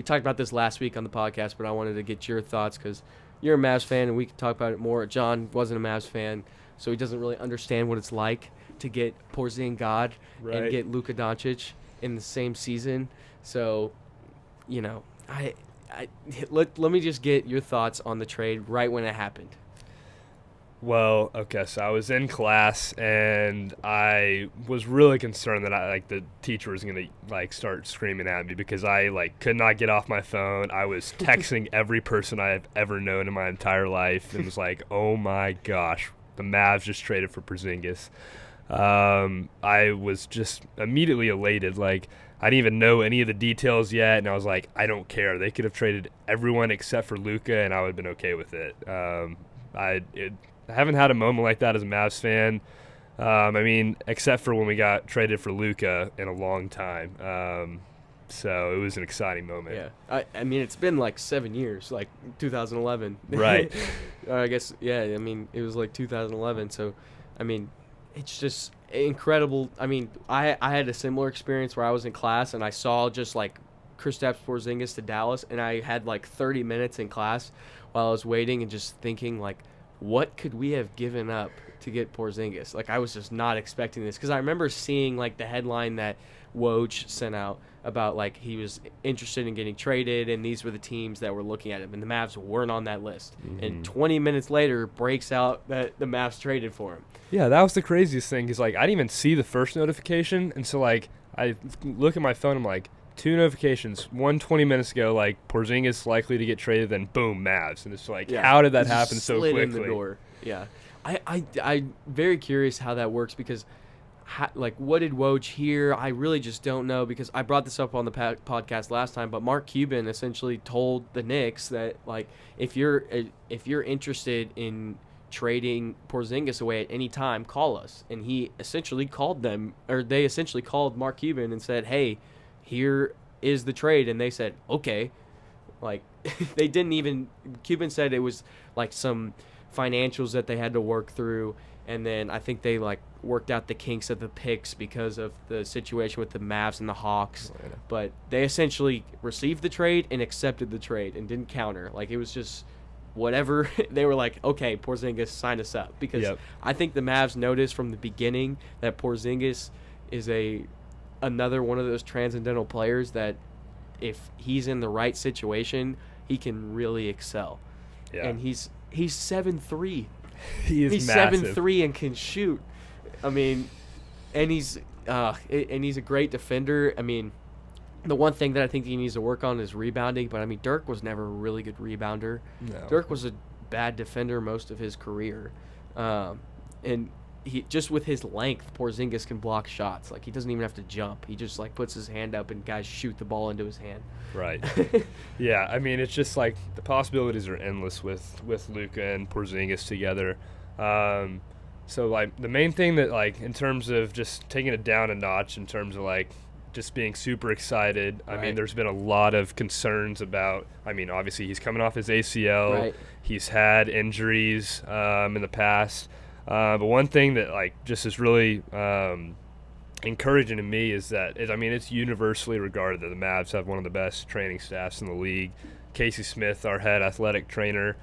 we talked about this last week on the podcast, but I wanted to get your thoughts because you're a Mavs fan and we can talk about it more. John wasn't a Mavs fan, so he doesn't really understand what it's like to get Porzingis and get Luka Doncic in the same season. So, let me just get your thoughts on the trade right when it happened. Well, okay, so I was in class and I was really concerned that the teacher was going to start screaming at me because I could not get off my phone. I was texting every person I have ever known in my entire life and was like, "Oh my gosh, the Mavs just traded for Porzingis." I was just immediately elated. I didn't even know any of the details yet, and I was like, I don't care. They could have traded everyone except for Luka, and I would have been okay with it. I haven't had a moment like that as a Mavs fan. Except for when we got traded for Luka in a long time. So it was an exciting moment. Yeah. It's been 7 years, 2011. Right. I guess, yeah, it was 2011. So, it's just incredible. I had a similar experience where I was in class and I saw just Kristaps Porzingis to Dallas, and I had 30 minutes in class while I was waiting and just thinking what could we have given up to get Porzingis? I was just not expecting this because I remember seeing the headline that Woj sent out about he was interested in getting traded and these were the teams that were looking at him, and the Mavs weren't on that list. Mm-hmm. And 20 minutes later breaks out that the Mavs traded for him. Yeah, that was the craziest thing because I didn't even see the first notification, and so I look at my phone, I'm like, 2 notifications, 20 minutes ago, Porzingis likely to get traded, then boom, Mavs. And it's how did that happen so quickly? In the door. Yeah. I'm very curious how that works because, what did Woj hear? I really just don't know because I brought this up on the podcast last time, but Mark Cuban essentially told the Knicks that, if you're interested in trading Porzingis away at any time, call us. And he essentially called them, or they essentially called Mark Cuban and said, hey, here is the trade, and they said, okay. They didn't even – Cuban said it was, some financials that they had to work through, and then I think they, worked out the kinks of the picks because of the situation with the Mavs and the Hawks. Oh, yeah. But they essentially received the trade and accepted the trade and didn't counter. It was just whatever. They were okay, Porzingis, sign us up. Because I think the Mavs noticed from the beginning that Porzingis is another one of those transcendental players that if he's in the right situation, he can really excel. Yeah. And he's 7'3". He's massive. 7'3" and can shoot. And he's a great defender. The one thing that I think he needs to work on is rebounding, but Dirk was never a really good rebounder. No. Dirk was a bad defender most of his career. And he just with his length, Porzingis can block shots. He doesn't even have to jump. He just puts his hand up and guys shoot the ball into his hand. Right. Yeah, it's just the possibilities are endless with Luka and Porzingis together. So the main thing that in terms of just taking it down a notch in terms of just being super excited. Right. There's been a lot of concerns about. Obviously he's coming off his ACL. Right. He's had injuries in the past. But one thing that just is really encouraging to me is that it's universally regarded that the Mavs have one of the best training staffs in the league. Casey Smith, our head athletic trainer,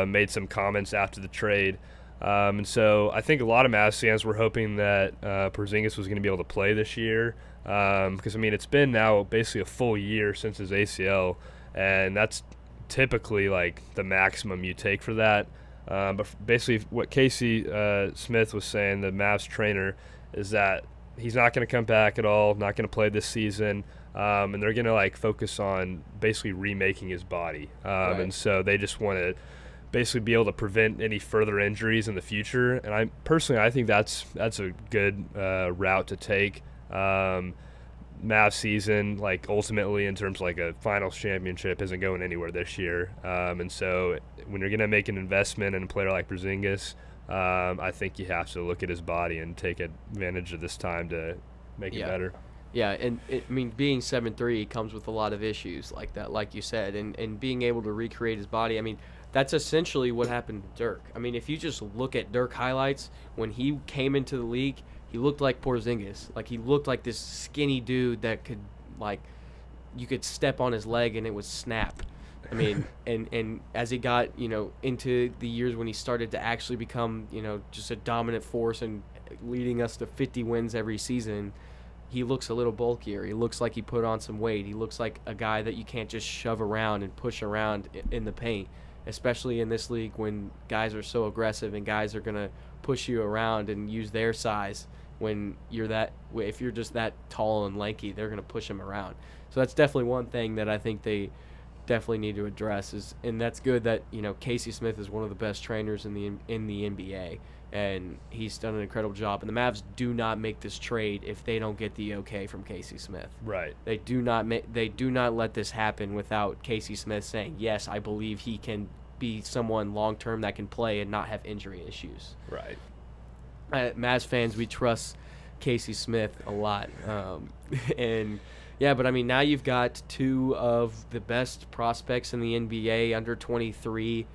made some comments after the trade. And so I think a lot of Mavs fans were hoping that Porzingis was going to be able to play this year because, it's been now basically a full year since his ACL, and that's typically the maximum you take for that. But basically what Casey Smith was saying, the Mavs trainer, is that he's not going to come back at all, not going to play this season, and they're going to focus on basically remaking his body. Right. And so they just want to basically be able to prevent any further injuries in the future. And I think that's a good route to take. Mavs season, ultimately in terms of a finals championship, isn't going anywhere this year. And so when you're going to make an investment in a player like Porzingis, I think you have to look at his body and take advantage of this time to make it better. Yeah, and being 7'3" comes with a lot of issues like that, like you said, and being able to recreate his body. That's essentially what happened to Dirk. If you just look at Dirk highlights, when he came into the league, he looked like Porzingis. He looked like this skinny dude that could, you could step on his leg and it would snap. I mean, and as he got, into the years when he started to actually become, just a dominant force and leading us to 50 wins every season, he looks a little bulkier. He looks like he put on some weight. He looks like a guy that you can't just shove around and push around in the paint, especially in this league when guys are so aggressive and guys are going to push you around and use their size. When if you're just that tall and lanky, they're going to push him around. So that's definitely one thing that I think they definitely need to address and that's good that, Casey Smith is one of the best trainers in the NBA, and he's done an incredible job. And the Mavs do not make this trade if they don't get the okay from Casey Smith. Right. They do not let this happen without Casey Smith saying, yes, I believe he can be someone long term that can play and not have injury issues. Right. Mavs fans, we trust Casey Smith a lot. And yeah, but I mean, now you've got two of the best prospects in the NBA under 23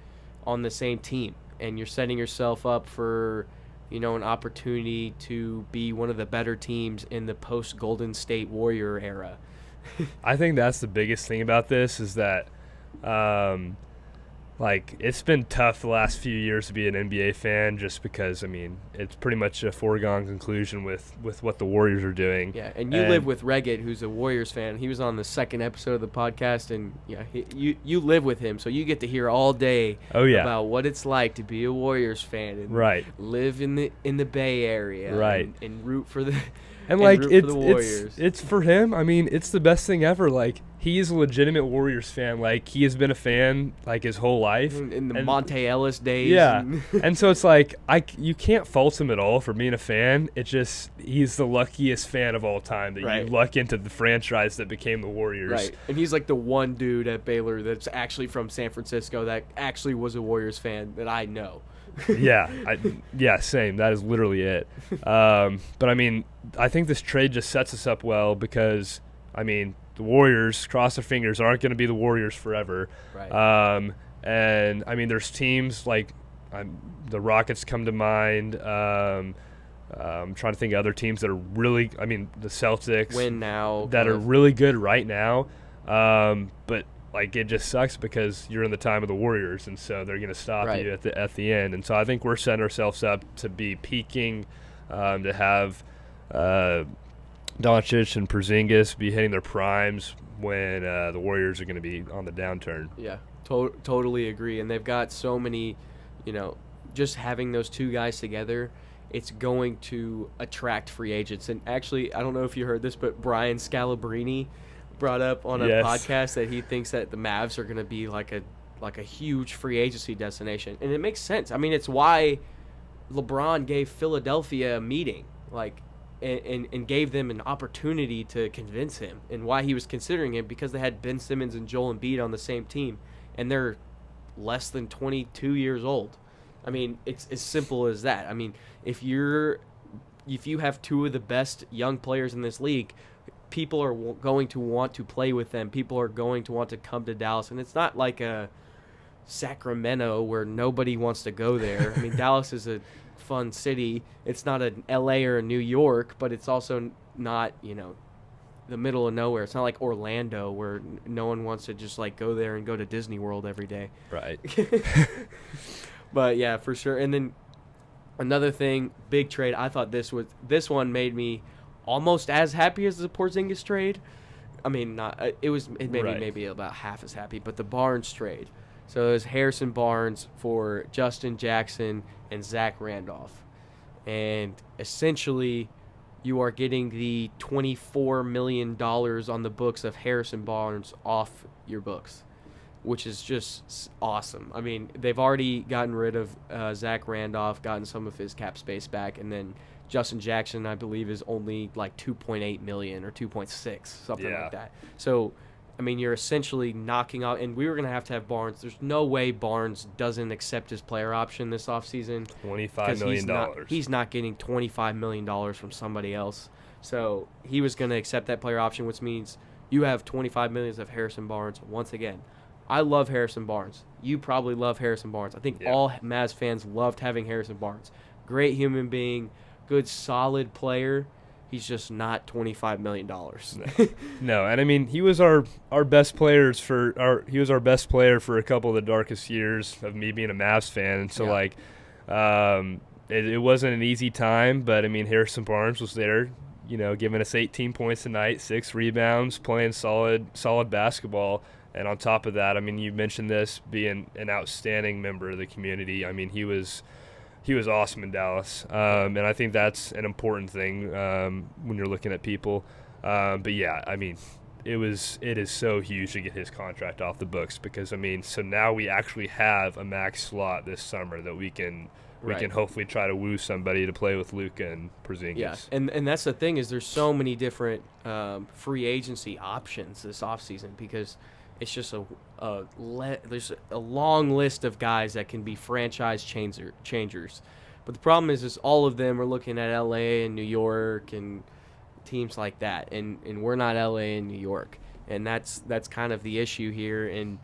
on the same team, and you're setting yourself up for, an opportunity to be one of the better teams in the post Golden State Warrior era. I think that's the biggest thing about this is that, it's been tough the last few years to be an NBA fan just because, it's pretty much a foregone conclusion with what the Warriors are doing. Yeah, and you live with Reggett, who's a Warriors fan. He was on the second episode of the podcast, and you live with him, so you get to hear all day about what it's like to be a Warriors fan and live in the Bay Area and root for the and root for the Warriors. It's for him. It's the best thing ever. He is a legitimate Warriors fan. He has been a fan his whole life. In the Monte Ellis days. Yeah. And so it's you can't fault him at all for being a fan. It's just he's the luckiest fan of all time that you luck into the franchise that became the Warriors. Right. And he's the one dude at Baylor that's actually from San Francisco that actually was a Warriors fan that I know. Yeah, same. That is literally it. But I think this trade just sets us up well because, the Warriors, cross their fingers, aren't going to be the Warriors forever. Right. And there's teams the Rockets come to mind. I'm trying to think of other teams that are really, the Celtics. Win now. That are really good right now. But it just sucks because you're in the time of the Warriors, and so they're going to stop you at the end. And so I think we're setting ourselves up to be peaking, to have Doncic and Porzingis be hitting their primes when the Warriors are going to be on the downturn. Yeah, totally agree. And they've got so many, just having those two guys together, it's going to attract free agents. And actually, I don't know if you heard this, but Brian Scalabrine brought up on a podcast that he thinks that the Mavs are going to be like a huge free agency destination. And it makes sense. It's why LeBron gave Philadelphia a meeting, and gave them an opportunity to convince him, and why he was considering him, because they had Ben Simmons and Joel Embiid on the same team, and they're less than 22 years old. It's as simple as that. If you have two of the best young players in this league, people are going to want to play with them. People are going to want to come to Dallas, and it's not like a Sacramento where nobody wants to go there. Dallas is a fun city. It's not an LA or a New York, but it's also not, the middle of nowhere. It's not like Orlando where no one wants to just go there and go to Disney World every day. Right. But yeah, for sure. And then another thing, big trade. I thought this one made me almost as happy as the Porzingis trade. Not it made me maybe about half as happy, but the Barnes trade. So it was Harrison Barnes for Justin Jackson and Zach Randolph. And essentially, you are getting the $24 million on the books of Harrison Barnes off your books, which is just awesome. They've already gotten rid of Zach Randolph, gotten some of his cap space back, and then Justin Jackson, I believe, is only $2.8 million or 2.6, something like that. So you're essentially knocking out, and we were going to have Barnes. There's no way Barnes doesn't accept his player option this offseason. $25 million. He's not getting $25 million from somebody else. So he was going to accept that player option, which means you have $25 million of Harrison Barnes once again. I love Harrison Barnes. You probably love Harrison Barnes. I think all Mavs fans loved having Harrison Barnes. Great human being, good, solid player. he's just not $25 million. No, and I mean he was our best players for he was our best player for a couple of the darkest years of me being a Mavs fan, and so it wasn't an easy time, but I mean Harrison Barnes was there, giving us 18 points a night, 6 rebounds, playing solid basketball, and on top of that, I mean you mentioned this being an outstanding member of the community. I mean he was awesome in Dallas, and I think that's an important thing when you're looking at people. But yeah, I mean, it is so huge to get his contract off the books because I mean, so now we actually have a max slot this summer that we can hopefully try to woo somebody to play with Luka and Porzingis. Yeah, and that's the thing is there's so many different free agency options this offseason because it's just there's a long list of guys that can be franchise changers. But the problem is all of them are looking at LA and New York and teams like that, and we're not LA and New York, and that's kind of the issue here. And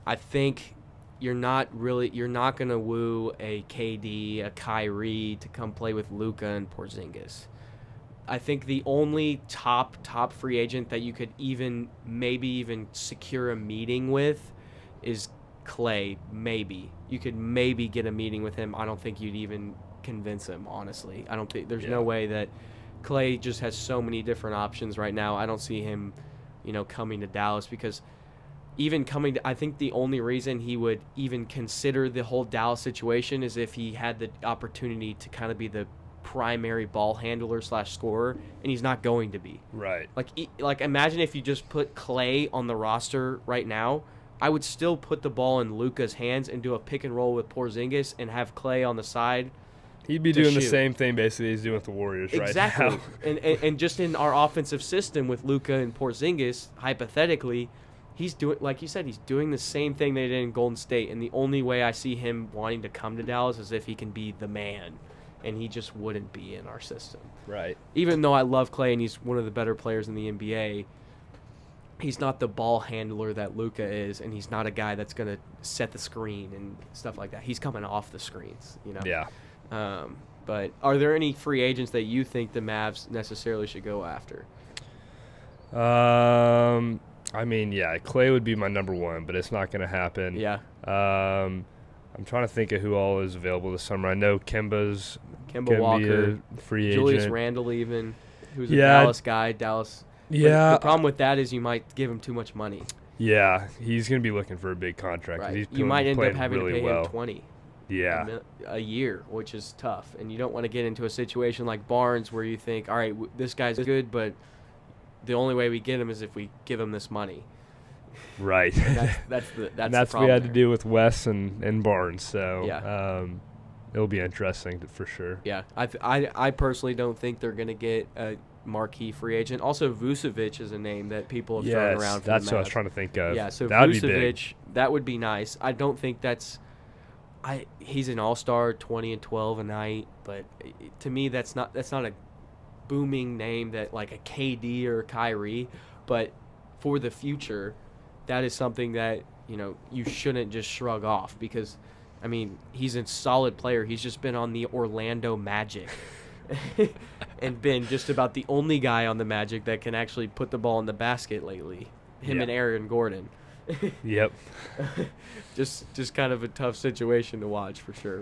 I think you're not going to woo a KD, a Kyrie to come play with Luka and Porzingis. I think the only top free agent that you could maybe even secure a meeting with is Clay. Maybe you could maybe get a meeting with him. I don't think you'd even convince him, honestly. I don't think there's no way that Clay just has so many different options right now. I don't see him, coming to Dallas because I think the only reason he would even consider the whole Dallas situation is if he had the opportunity to kind of be the primary ball handler / scorer, and he's not going to be. Right. Like imagine if you just put Clay on the roster right now. I would still put the ball in Luka's hands and do a pick and roll with Porzingis and have Clay on the side. He'd be doing the same thing basically he's doing with the Warriors right now. and just in our offensive system with Luka and Porzingis, hypothetically, he's doing, like you said, he's doing the same thing they did in Golden State. And the only way I see him wanting to come to Dallas is if he can be the man. And he just wouldn't be in our system. Right. Even though I love Clay and he's one of the better players in the NBA, he's not the ball handler that Luka is, and he's not a guy that's going to set the screen and stuff like that. He's coming off the screens, Yeah. But are there any free agents that you think the Mavs necessarily should go after? I mean, yeah, Clay would be my number one, but it's not going to happen. Yeah. I'm trying to think of who all is available this summer. I know Kemba Walker, free Julius agent. Randle even, who's a Dallas guy. Yeah. The problem with that is you might give him too much money. Yeah, he's going to be looking for a big contract. Right. You might end up having to pay him 20 a year, which is tough. And you don't want to get into a situation like Barnes where you think, all right, this guy's good, but the only way we get him is if we give him this money. Right. That's what we had to do with Wes and Barnes. So it'll be interesting for sure. Yeah, I personally don't think they're going to get a marquee free agent. Also, Vucevic is a name that people have thrown around. For that's the what I was trying to think of. Yeah, so that Vucevic, that would be nice. I don't think he's an all-star, 20 and 12 a night, but to me that's not a booming name that like a KD or a Kyrie, but for the future, that is something that, you shouldn't just shrug off because, I mean, he's a solid player. He's just been on the Orlando Magic and been just about the only guy on the Magic that can actually put the ball in the basket lately. Him and Aaron Gordon. Yep. Just kind of a tough situation to watch for sure.